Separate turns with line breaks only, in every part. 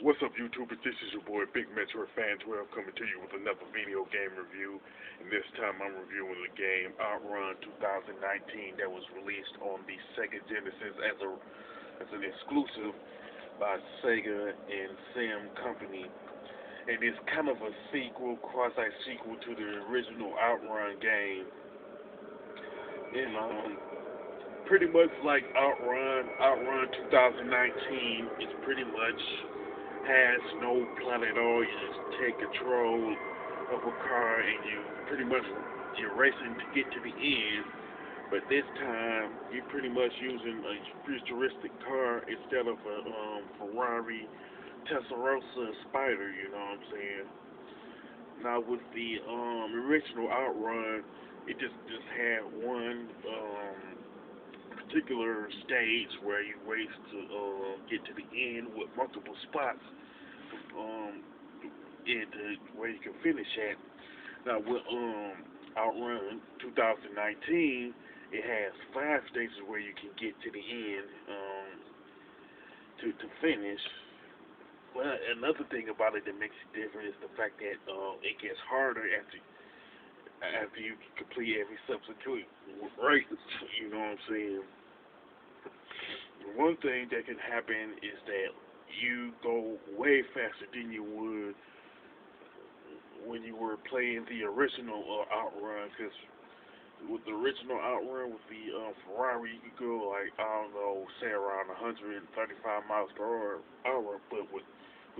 What's up, YouTube? This is your boy Big Metro Fan 12 coming to you with another video game review. And this time I'm reviewing the game Outrun 2019 that was released on the Sega Genesis as an exclusive by Sega and Sim Company. And it's kind of a sequel, quasi-sequel to the original Outrun game. And pretty much like Outrun 2019 is pretty much has no plan at all. You just take control of a car and you pretty much you're racing to get to the end. But this time you're pretty much using a futuristic car instead of a Ferrari Testarossa Spider. You know what I'm saying? Now with the original Outrun, it just had one particular stage where you race to get to the end with multiple spots um, where you can finish at. Now with Outrun 2019, it has 5 stages where you can get to the end to finish. Well, another thing about it that makes it different is the fact that it gets harder after you complete every subsequent race. You know what I'm saying? One thing that can happen is that you go way faster than you would when you were playing the original Outrun. Because with the original Outrun with the Ferrari, you could go like I don't know, say around 135 miles per hour. But with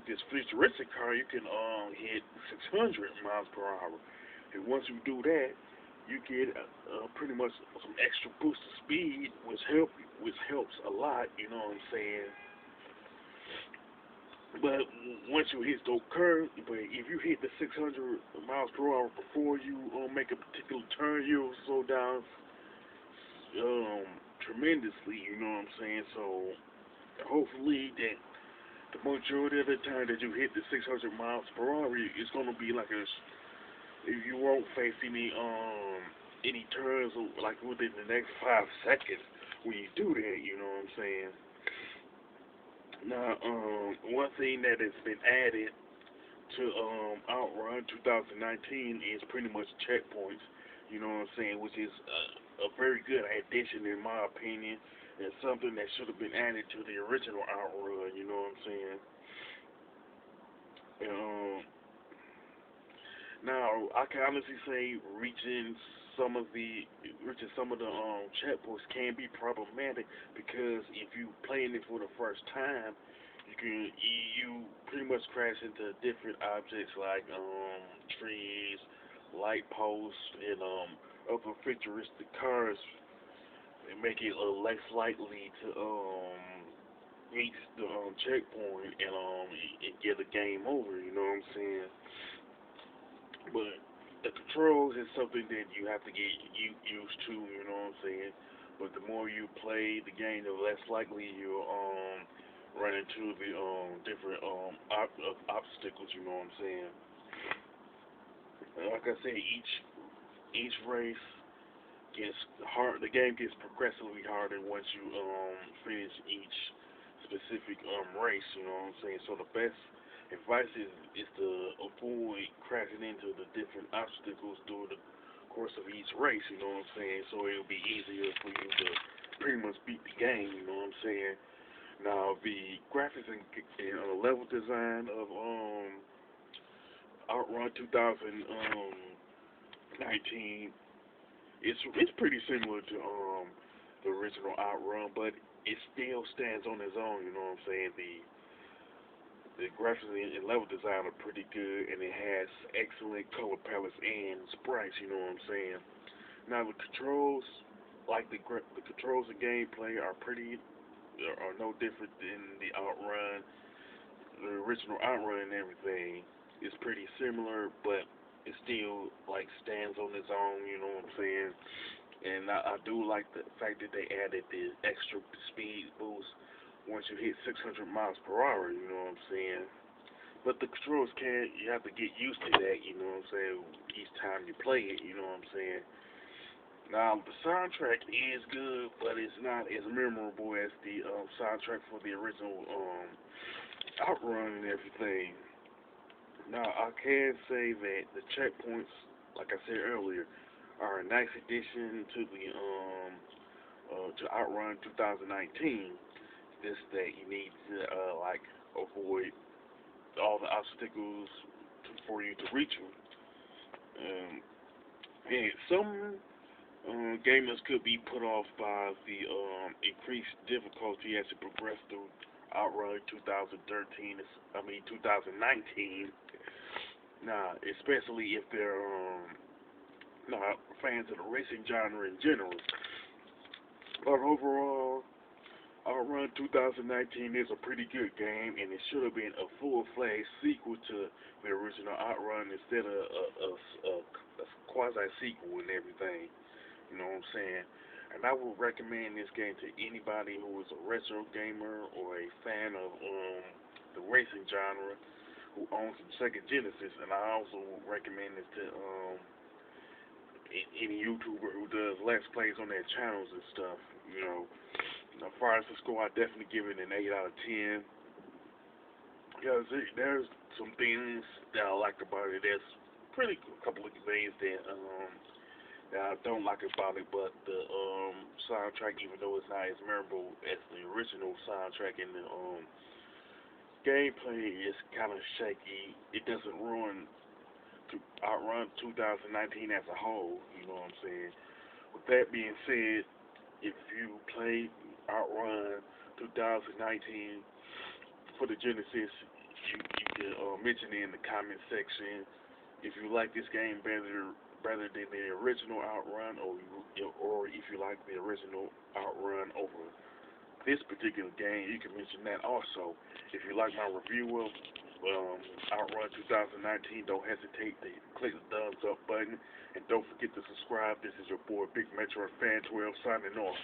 this futuristic car, you can hit 600 miles per hour. And once you do that, you get pretty much some extra boost of speed, which helps a lot. You know what I'm saying? But once you hit those curves, but if you hit the 600 miles per hour before you make a particular turn, you'll slow down tremendously. You know what I'm saying? So hopefully that the majority of the time that you hit the 600 miles per hour, it's gonna be like if you won't face any turns like within the next 5 seconds when you do that. You know what I'm saying? Now, one thing that has been added to Outrun 2019 is pretty much checkpoints. You know what I'm saying? Which is a very good addition in my opinion, and something that should have been added to the original Outrun. You know what I'm saying? Um, Now, I can honestly say reaching some of the checkpoints can be problematic because if you playing it for the first time, you pretty much crash into different objects like trees, light posts, and other futuristic cars, and make it less likely to reach the checkpoint and get a game over. You know what I'm saying? But the controls is something that you have to get used to, you know what I'm saying? But the more you play the game, the less likely you'll run into the different obstacles, you know what I'm saying? And like I said, each race gets hard. The game gets progressively harder once you finish each specific race, you know what I'm saying? So the best advice is to avoid crashing into the different obstacles during the course of each race, you know what I'm saying? So it'll be easier for you to pretty much beat the game, you know what I'm saying? Now the graphics and level design of Outrun 2019, it's pretty similar to the original Outrun, but it still stands on its own, you know what I'm saying? The graphics and level design are pretty good, and it has excellent color palettes and sprites. You know what I'm saying? Now the controls, like the controls and gameplay, are no different than the original Outrun and everything. It's pretty similar, but it still like stands on its own. You know what I'm saying? And I do like the fact that they added the extra speed boost once you hit 600 miles per hour. You know what I'm saying? But the controls can you have to get used to that, you know what I'm saying, each time you play it, you know what I'm saying. Now the soundtrack is good, but it's not as memorable as the soundtrack for the original Outrun and everything. Now I can say that the checkpoints, like I said earlier, are a nice addition to Outrun 2019. Just that you need to like avoid all the obstacles for you to reach them. And some gamers could be put off by the increased difficulty as you progress through Outrun 2013. I mean 2019. Now, especially if they're not fans of the racing genre in general. But overall, Outrun 2019 is a pretty good game, and it should have been a full-fledged sequel to the original Outrun instead of a quasi-sequel and everything. You know what I'm saying? And I would recommend this game to anybody who is a retro gamer or a fan of the racing genre who owns some Sega Genesis. And I also would recommend this to any YouTuber who does Let's Plays on their channels and stuff. You know, as far as the score, I definitely give it an 8 out of 10. Because there's some things that I like about it. There's pretty a couple of things that I don't like about it, but the soundtrack, even though it's not as memorable as the original soundtrack, and the gameplay is kind of shaky. It doesn't outrun 2019 as a whole. You know what I'm saying? With that being said, if you play Outrun 2019 for the Genesis, you can mention it in the comment section. If you like this game better than the original Outrun, or if you like the original Outrun over this particular game, you can mention that also. If you like my review of Outrun 2019, don't hesitate to click the thumbs up button, and don't forget to subscribe. This is your boy Big Metro Fan 12 signing off.